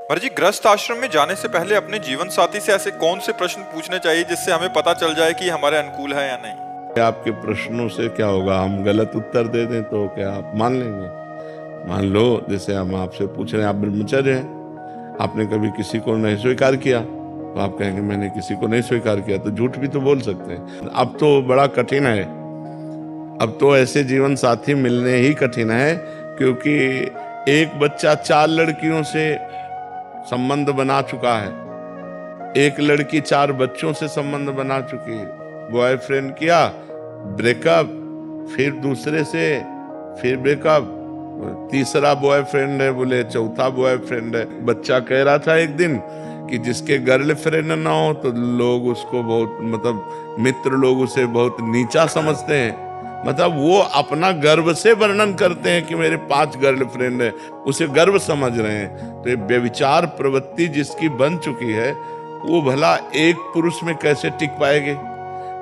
पर जी, गृहस्थ आश्रम में जाने से पहले अपने जीवन साथी से ऐसे कौन से प्रश्न पूछने चाहिए जिससे हमें पता चल जाए कि हमारे अनुकूल है या नहीं? आपके प्रश्नों से क्या होगा, हम गलत उत्तर दे दें तो क्या आप मान लेंगे? मान लो जैसे हम आपसे पूछ रहे हैं, आप ब्रह्मचर्य हैं, आपने कभी किसी को नहीं स्वीकार किया, तो आप कहेंगे मैंने किसी को नहीं स्वीकार किया, तो झूठ भी तो बोल सकते हैं। अब तो बड़ा कठिन है, अब तो ऐसे जीवन साथी मिलने ही कठिन है, क्योंकि एक बच्चा 4 लड़कियों से संबंध बना चुका है, एक लड़की 4 बच्चों से संबंध बना चुकी है। बॉयफ्रेंड किया, ब्रेकअप, फिर दूसरे से, फिर ब्रेकअप, तीसरा बॉयफ्रेंड है, बोले चौथा बॉयफ्रेंड है। बच्चा कह रहा था एक दिन कि जिसके गर्लफ्रेंड ना हो तो लोग उसको बहुत, मतलब मित्र लोग उसे बहुत नीचा समझते हैं। मतलब वो अपना गर्व से वर्णन करते हैं कि मेरे 5 गर्लफ्रेंड है, उसे गर्व समझ रहे हैं। तो ये व्यभिचार प्रवृत्ति जिसकी बन चुकी है, वो भला एक पुरुष में कैसे टिक पाएंगे?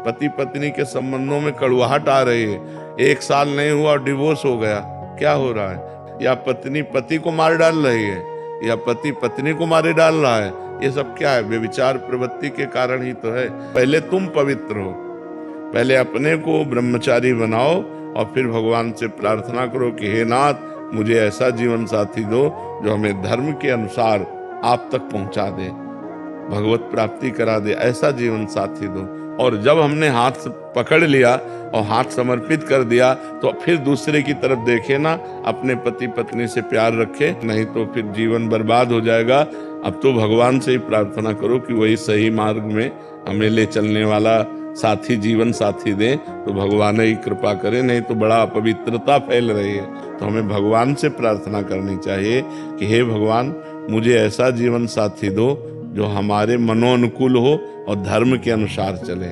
पति पत्नी के संबंधों में कड़वाहट आ रही है, 1 साल नहीं हुआ और डिवोर्स हो गया, क्या हो रहा है? या पत्नी पति को मार डाल रही है, या पति पत्नी को मारे डाल रहा है। ये सब क्या है? व्यभिचार प्रवृत्ति के कारण ही तो है। पहले तुम पवित्र हो, पहले अपने को ब्रह्मचारी बनाओ और फिर भगवान से प्रार्थना करो कि हे नाथ, मुझे ऐसा जीवन साथी दो जो हमें धर्म के अनुसार आप तक पहुंचा दे, भगवत प्राप्ति करा दे, ऐसा जीवन साथी दो। और जब हमने हाथ पकड़ लिया और हाथ समर्पित कर दिया, तो फिर दूसरे की तरफ देखे ना, अपने पति पत्नी से प्यार रखे, नहीं तो फिर जीवन बर्बाद हो जाएगा। अब तो भगवान से ही प्रार्थना करो कि वही सही मार्ग में हमें ले चलने वाला साथी, जीवन साथी दे, तो भगवान ही कृपा करे, नहीं तो बड़ा अपवित्रता फैल रही है। तो हमें भगवान से प्रार्थना करनी चाहिए कि हे भगवान, मुझे ऐसा जीवन साथी दो जो हमारे मनोनुकूल हो और धर्म के अनुसार चले।